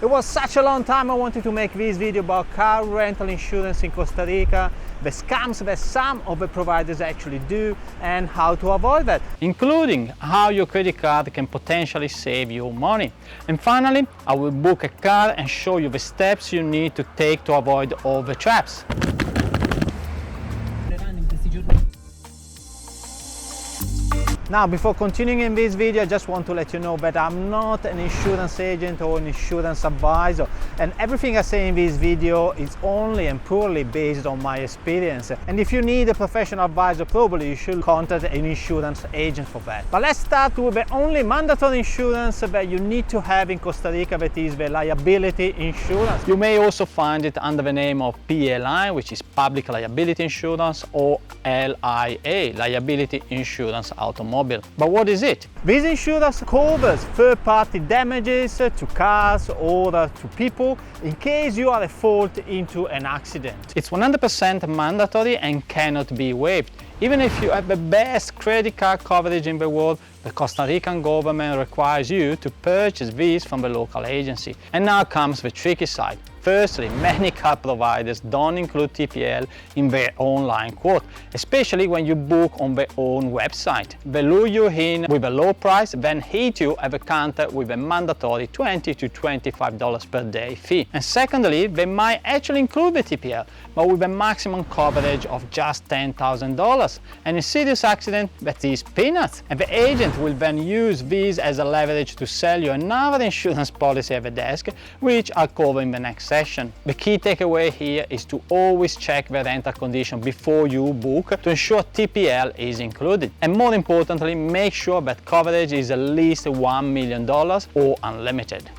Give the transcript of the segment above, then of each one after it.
It was such a long time I wanted to make this video about car rental insurance in Costa Rica, the scams that some of the providers actually do and how to avoid that, including how your credit card can potentially save you money. And finally, I will book a car and show you the steps you need to take to avoid all the traps. Now, before continuing in this video, I just want to let you know that I'm not an insurance agent or an insurance advisor, and everything I say in this video is only and purely based on my experience. And if you need a professional advisor, probably you should contact an insurance agent for that. But let's start with the only mandatory insurance that you need to have in Costa Rica, that is the liability insurance. You may also find it under the name of PLI, which is Public Liability Insurance, or LIA, Liability Insurance Automobile. But what is it? This insurance covers third-party damages to cars or to people in case you are at fault into an accident. It's 100% mandatory and cannot be waived. Even if you have the best credit card coverage in the world, the Costa Rican government requires you to purchase these from the local agency. And now comes the tricky side. Firstly, many car providers don't include TPL in their online quote, especially when you book on their own website. They lure you in with a low price, then hit you at the counter with a mandatory $20 to $25 per day fee. And secondly, they might actually include the TPL, but with a maximum coverage of just $10,000. And in serious accident, that is peanuts. And the agent will then use these as a leverage to sell you another insurance policy at the desk, which I'll cover in the next session. The key takeaway here is to always check the rental condition before you book to ensure TPL is included. And more importantly, make sure that coverage is at least $1 million or unlimited.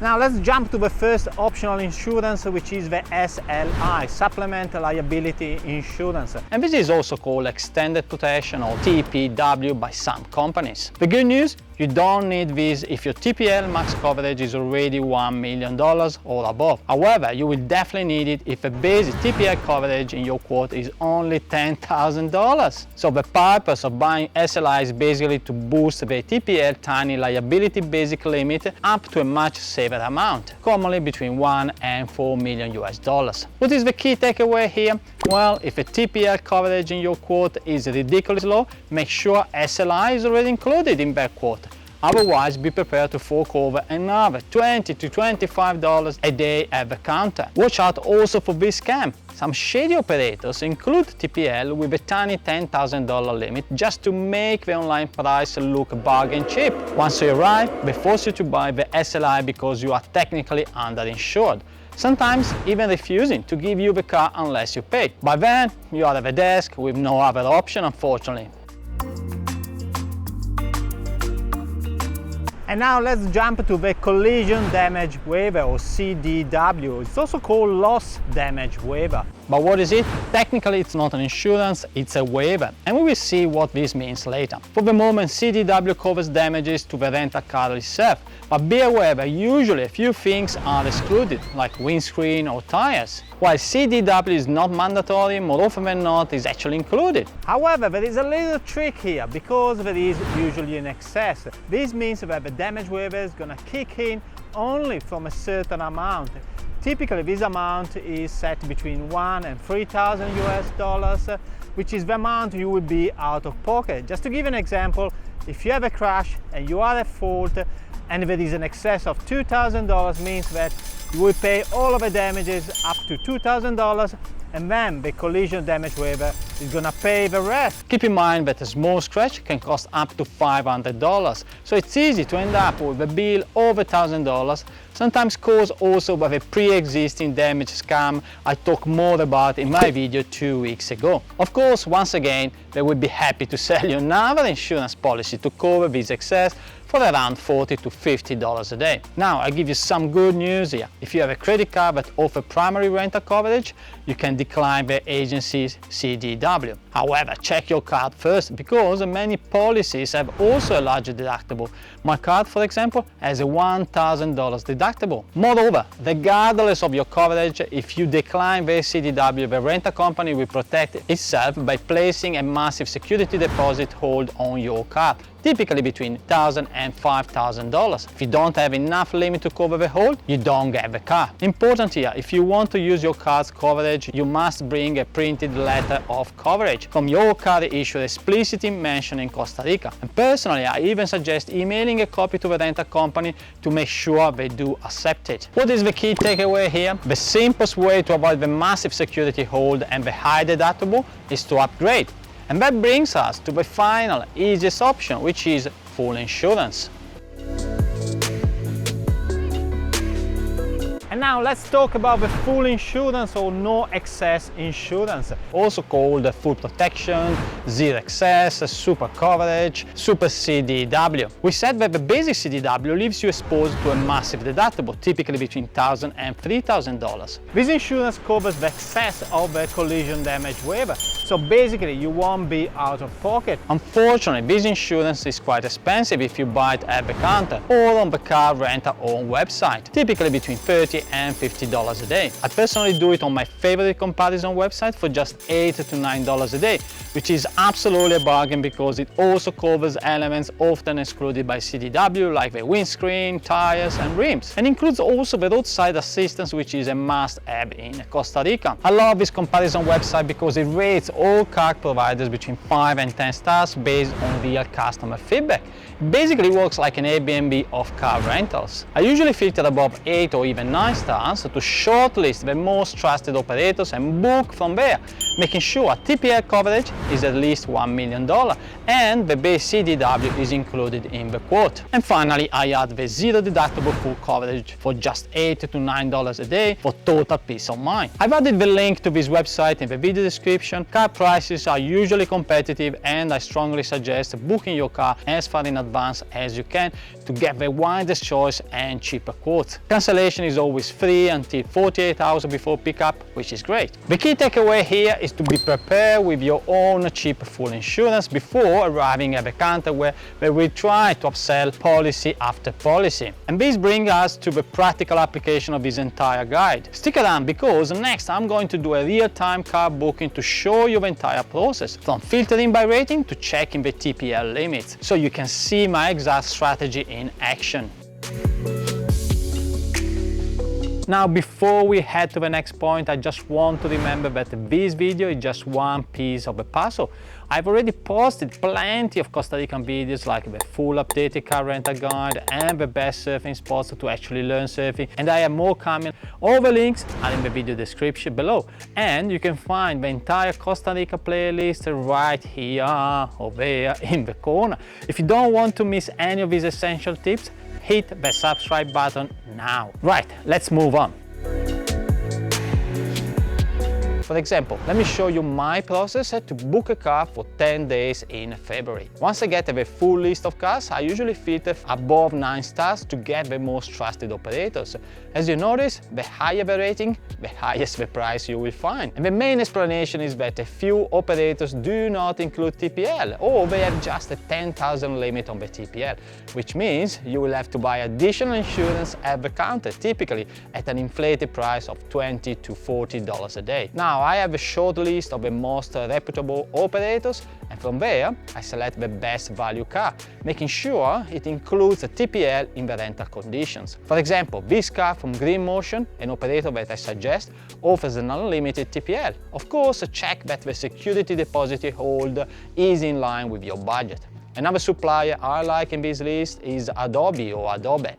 Now let's jump to the first optional insurance, which is the SLI, Supplemental Liability Insurance. And this is also called Extended Protection or TPW by some companies. The good news, you don't need this if your TPL max coverage is already $1 million or above. However, you will definitely need it if the basic TPL coverage in your quote is only $10,000. So the purpose of buying SLI is basically to boost the TPL tiny liability basic limit up to a much safer amount, commonly between 1 and 4 million US dollars. What is the key takeaway here? Well, if a TPL coverage in your quote is ridiculously low, make sure SLI is already included in that quote. Otherwise, be prepared to fork over another $20 to $25 a day at the counter. Watch out also for this scam. Some shady operators include TPL with a tiny $10,000 limit just to make the online price look bargain cheap. Once you arrive, they force you to buy the SLI because you are technically underinsured, sometimes even refusing to give you the car unless you pay. By then, you are at the desk with no other option, unfortunately. And now let's jump to the collision damage waiver, or CDW. It's also called loss damage waiver. But what is it? Technically, it's not an insurance, it's a waiver. And we will see what this means later. For the moment, CDW covers damages to the rental car itself. But be aware that usually a few things are excluded, like windscreen or tires. While CDW is not mandatory, more often than not is actually included. However, there is a little trick here because there is usually an excess. This means that the damage waiver is going to kick in only from a certain amount. Typically, this amount is set between $1,000 and $3,000 US dollars, which is the amount you will be out of pocket. Just to give an example, if you have a crash and you are at fault and there is an excess of $2,000, means that you will pay all of the damages up to $2,000, and then the collision damage waiver is gonna pay the rest. Keep in mind that a small scratch can cost up to $500, so it's easy to end up with a bill over $1,000, sometimes caused also by the pre-existing damage scam I talked more about in my video 2 weeks ago. Of course, once again, they would be happy to sell you another insurance policy to cover this excess for around $40 to $50 a day. Now, I'll give you some good news here. If you have a credit card that offers primary rental coverage, you can decline the agency's CDW. However, check your card first because many policies have also a larger deductible. My card, for example, has a $1,000 deductible. Moreover, regardless of your coverage, if you decline the CDW, the rental company will protect itself by placing a massive security deposit hold on your card, typically between $1,000 and $5,000. If you don't have enough limit to cover the whole, you don't get the car. Important here, if you want to use your car's coverage, you must bring a printed letter of coverage from your car issuer explicitly mentioning Costa Rica. And personally, I even suggest emailing a copy to the rental company to make sure they do accept it. What is the key takeaway here? The simplest way to avoid the massive security hold and the high deductible is to upgrade. And that brings us to the final, easiest option, which is full insurance. And now let's talk about the full insurance or no excess insurance, also called full protection, zero excess, super coverage, super CDW. We said that the basic CDW leaves you exposed to a massive deductible, typically between $1,000 and $3,000. This insurance covers the excess of the collision damage waiver, so basically you won't be out of pocket. Unfortunately, this insurance is quite expensive if you buy it at the counter or on the car rental own website, typically between $30 and $50 a day. I personally do it on my favorite comparison website for just $8 to $9 a day, which is absolutely a bargain because it also covers elements often excluded by CDW like the windscreen, tires and rims, and includes also the roadside assistance, which is a must-have in Costa Rica. I love this comparison website because it rates all car providers between 5 and 10 stars based on real customer feedback. It basically works like an Airbnb of car rentals. I usually filter above 8 or even 9 stars to shortlist the most trusted operators and book from there, making sure TPL coverage is at least $1 million and the base CDW is included in the quote. And finally, I add the zero deductible full coverage for just $8 to $9 a day for total peace of mind. I've added the link to this website in the video description. Car prices are usually competitive and I strongly suggest booking your car as far in advance as you can to get the widest choice and cheaper quotes. Cancellation is always free until 48 hours before pickup, which is great. The key takeaway here is to be prepared with your own cheap full insurance before arriving at the counter where they will try to upsell policy after policy. And this brings us to the practical application of this entire guide. Stick around because next I'm going to do a real-time car booking to show you the entire process, from filtering by rating to checking the TPL limits, so you can see my exact strategy in action. Now, before we head to the next point, I just want to remember that this video is just one piece of the puzzle. I've already posted plenty of Costa Rican videos like the full updated car rental guide and the best surfing spots to actually learn surfing, and I have more coming. All the links are in the video description below, and you can find the entire Costa Rica playlist right here or there in the corner. If you don't want to miss any of these essential tips, hit the subscribe button now. Right, let's move on. For example, let me show you my process to book a car for 10 days in February. Once I get the full list of cars, I usually filter above 9 stars to get the most trusted operators. As you notice, the higher the rating, the highest the price you will find. And the main explanation is that a few operators do not include TPL, or they have just a 10,000 limit on the TPL, which means you will have to buy additional insurance at the counter, typically at an inflated price of $20 to $40 a day. Now, I have a short list of the most reputable operators, and from there I select the best value car, making sure it includes a TPL in the rental conditions. For example, this car from Green Motion, an operator that I suggest, offers an unlimited TPL. Of course, check that the security deposit you hold is in line with your budget. Another supplier I like in this list is Adobe,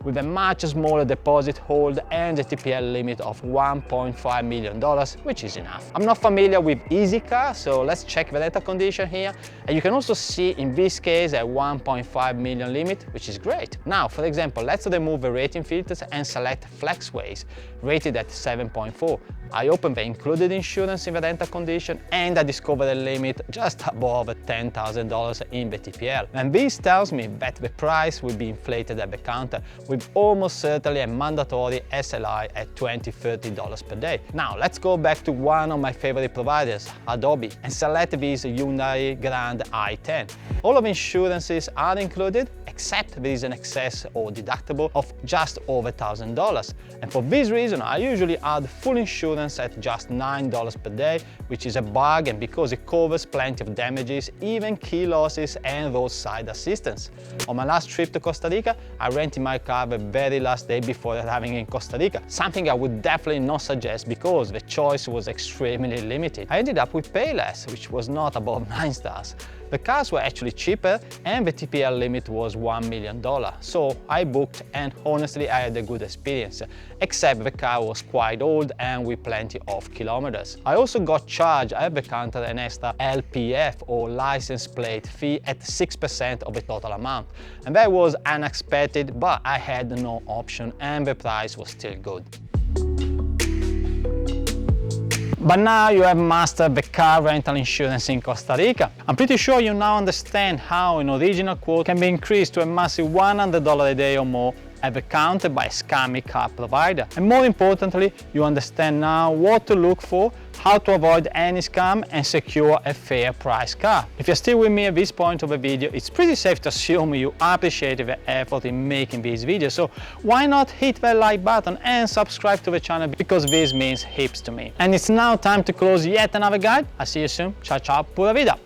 with a much smaller deposit hold and a TPL limit of $1.5 million, which is enough. I'm not familiar with EasyCar, so let's check the rental condition here. And you can also see in this case a 1.5 million limit, which is great. Now, for example, let's remove the rating filters and select Flexways, rated at 7.4. I open the included insurance in the rental condition and I discover a limit just above $10,000 in the TPL. And this tells me that the price will be inflated at the counter, with almost certainly a mandatory SLI at $20–30 per day. Now let's go back to one of my favorite providers, Adobe, and select this Hyundai Grand i10. All of insurances are included, except there is an excess or deductible of just over $1,000. And for this reason, I usually add full insurance insurance at just $9 per day, which is a bargain because it covers plenty of damages, even key losses and roadside assistance. On my last trip to Costa Rica, I rented my car the very last day before arriving in Costa Rica, something I would definitely not suggest because the choice was extremely limited. I ended up with Payless, which was not above 9 stars. The cars were actually cheaper and the TPL limit was $1 million. So I booked and honestly I had a good experience, except the car was quite old and with plenty of kilometers. I also got charged at the counter an extra LPF or license plate fee at 6% of the total amount. And that was unexpected, but I had no option and the price was still good. But now you have mastered the car rental insurance in Costa Rica. I'm pretty sure you now understand how an original quote can be increased to a massive $100 a day or more at the counter by a scammy car provider. And more importantly, you understand now what to look for, how to avoid any scam and secure a fair price car. If you're still with me at this point of the video, it's pretty safe to assume you appreciate the effort in making these videos. So why not hit that like button and subscribe to the channel, because this means heaps to me. And it's now time to close yet another guide. I'll see you soon. Ciao ciao, pura vida.